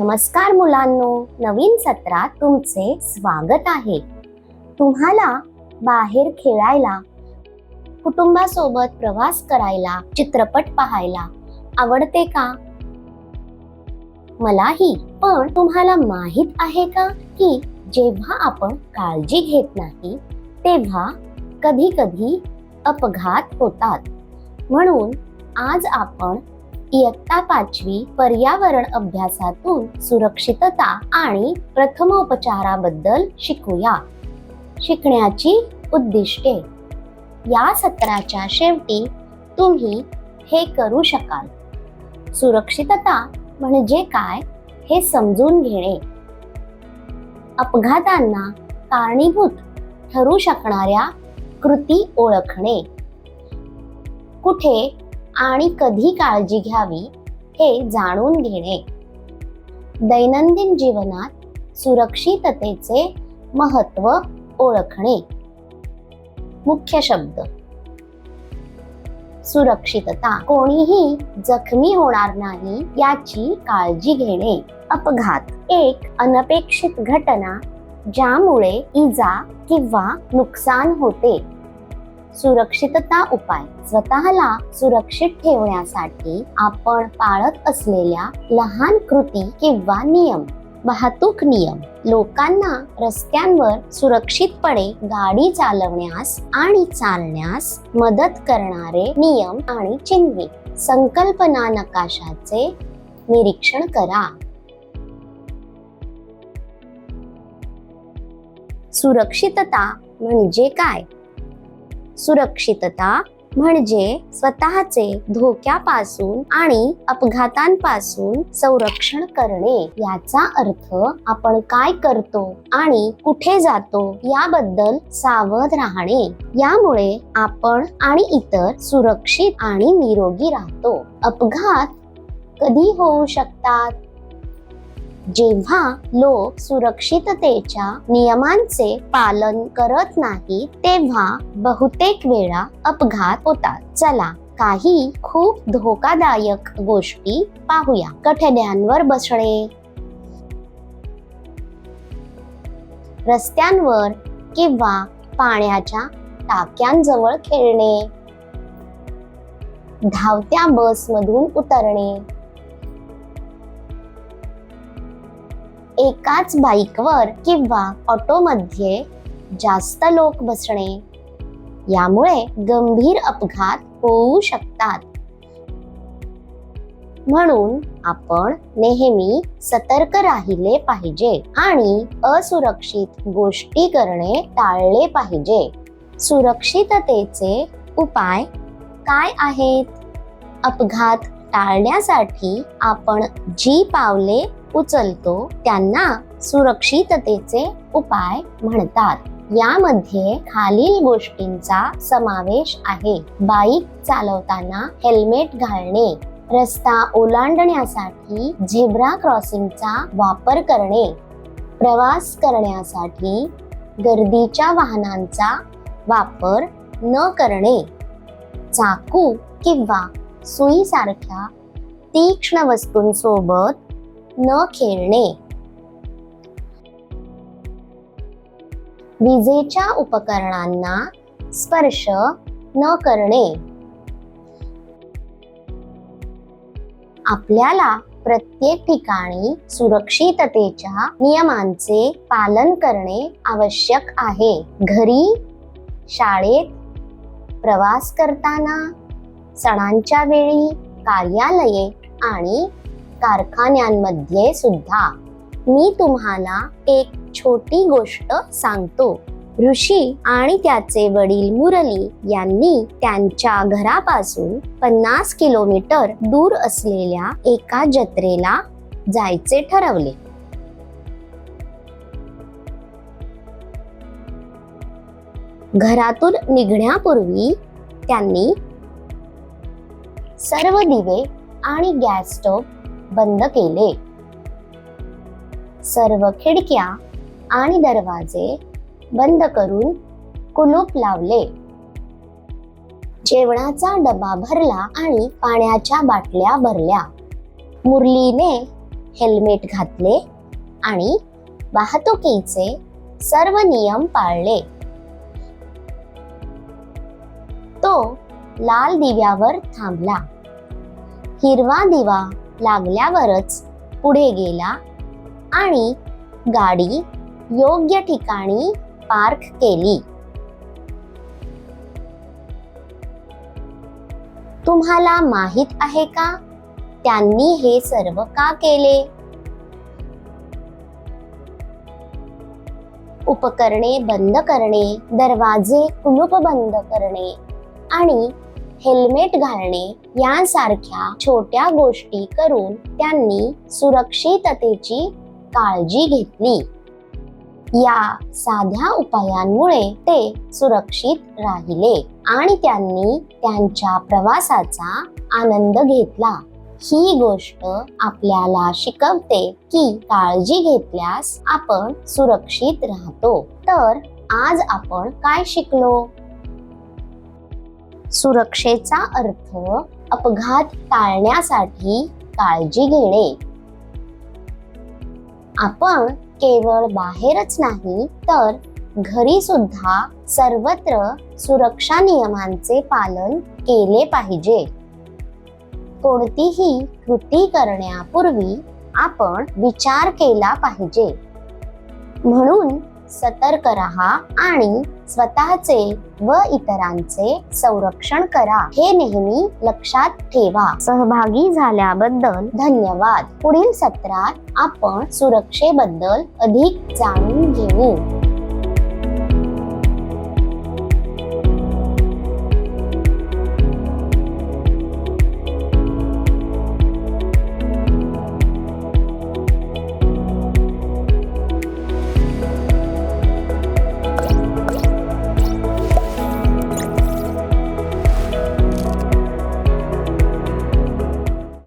नमस्कार मुलांनो, नवीन सत्रात तुमचे स्वागत आहे. तुम्हाला बाहेर खेळायला, कुटुंबासोबत प्रवास करायला, चित्रपट पाहायला आवडते का? मलाही. पण तुम्हाला माहित आहे का की जेव्हा आपण काळजी घेत नाही तेव्हा कधी कधी अपघात होतात. म्हणून आज आपण इयत्ता 5वी पर्यावरण अभ्यासातून सुरक्षितता आणि प्रथमोपचाराबद्दल शिकूया. शिकण्याची उद्दिष्टे. या सत्राच्या शेवटी तुम्ही हे करू शकाल. सुरक्षितता म्हणजे काय हे समजून घेणे, अपघातांना कारणीभूत ठरू शकणाऱ्या कृती ओळखणे, कुठे आणि कधी काळजी घ्यावी हे जाणून घेणे, दैनंदिन जीवनात सुरक्षिततेचे महत्त्व ओळखणे. मुख्य शब्द. सुरक्षितता. कोणीही जखमी होणार नाही याची काळजी घेणे. अपघात. एक अनपेक्षित घटना ज्यामुळे इजा किंवा नुकसान होते. सुरक्षितता उपाय. स्वतःला सुरक्षित ठेवण्यासाठी आपण पाळत असलेल्या लहान कृती किंवा नियम. वाहतूक नियम. लोकांना रस्त्यांवर सुरक्षितपणे गाडी चालवण्यास आणि चालण्यास मदत करणारे नियम आणि चिन्हे. संकल्पना नकाशाचे निरीक्षण करा. सुरक्षितता म्हणजे काय? सुरक्षितता म्हणजे स्वतःचे धोक्यापासून आणि अपघातांपासून संरक्षण करणे. याचा अर्थ आपण काय करतो आणि कुठे जातो याबद्दल सावध राहणे. यामुळे आपण आणि इतर सुरक्षित आणि निरोगी राहतो. अपघात कधी होऊ शकतात? जेव्हा लोक सुरक्षिततेच्या नियमांचे पालन करत नाही तेव्हा बहुतेक वेळा अपघात होतात. चला काही खूप धोकादायक गोष्टी पाहूया. कठड्यांवर बसणे, रस्त्यांवर किंवा पाण्याच्या टाक्यांजवळ खेळणे, धावत्या बसमधून उतरणे, एकाच बाईकवर किंवा ऑटोमध्ये जास्त लोक बसणे. यामुळे गंभीर अपघात होऊ शकतात. म्हणून आपण नेहमी सतर्क राहिले पाहिजे आणि असुरक्षित गोष्टी करणे टाळले पाहिजे. सुरक्षिततेचे उपाय काय आहेत? अपघात टाळण्यासाठी आपण जी पावले उचलतो त्यांना सुरक्षिततेचे उपाय म्हणतात. यामध्ये खालील गोष्टींचा समावेश आहे. बाईक चालवताना हेल्मेट घालणे, रस्ता ओलांडण्यासाठी झेब्रा क्रॉसिंगचा वापर करणे, प्रवास करण्यासाठी गर्दीच्या वाहनांचा वापर न करणे, चाकू किंवा सुईसारख्या तीक्ष्ण वस्तूंसोबत न खेळणे, विजेच्या उपकरणांना स्पर्श न करणे. आपल्याला प्रत्येक ठिकाणी सुरक्षिततेच्या नियमांचे पालन करणे आवश्यक आहे. घरी, शाळेत, प्रवास करताना, सणांच्या वेळी, कार्यालये आणि कारखान्यांमध्ये सुद्धा. मी तुम्हाला एक छोटी गोष्ट सांगतो. ऋषी आणि त्याचे वडील मुरली यांनी त्यांच्या घरापासून 50 किलोमीटर दूर असलेल्या एका जत्रेला जायचे ठरवले. घरातून निघण्यापूर्वी त्यांनी सर्व दिवे आणि गॅस स्टोव्ह बंद केले. सर्व खिडक्या आणि दरवाजे बंद करून कुलूप लावले. जेवणाचा डबा भरला आणि पाण्याच्या बाटल्या भरल्या. मुरलीने हेल्मेट घातले आणि वाहतुकीचे सर्व नियम पाळले. तो लाल दिव्यावर थांबला. हिरवा दिवा लागल्यावरच पुढे गेला आणि गाडी योग्य ठिकाणी पार्क केली. तुम्हाला माहित आहे का त्यांनी हे सर्व का केले? उपकरणे बंद करणे, दरवाजे कुलूप बंद करणे आणि हेल्मेट घालणे यांसारख्या छोट्या गोष्टी करून त्यांनी सुरक्षिततेची काळजी घेतली. या साध्या उपायांमुळे ते सुरक्षित राहिले आणि त्यांनी त्यांच्या प्रवासाचा आनंद घेतला. ही गोष्ट आपल्याला शिकवते की काळजी घेतल्यास आपण सुरक्षित राहतो. तर आज आपण काय शिकलो? सुरक्षेचा अर्थ अपघात टाळण्यासाठी काळजी घेणे. आपण केवळ बाहेरच नाही तर घरी सुद्धा सर्वत्र सुरक्षा नियमांचे पालन केले पाहिजे. कोणतीही कृती करण्यापूर्वी आपण विचार केला पाहिजे. म्हणून सतर्क राहा आणि स्वतःचे व इतरांचे संरक्षण करा हे नेहमी लक्षात ठेवा. सहभागी झाल्याबद्दल धन्यवाद. पुढील सत्रात आपण सुरक्षेबद्दल अधिक जाणून घेऊ.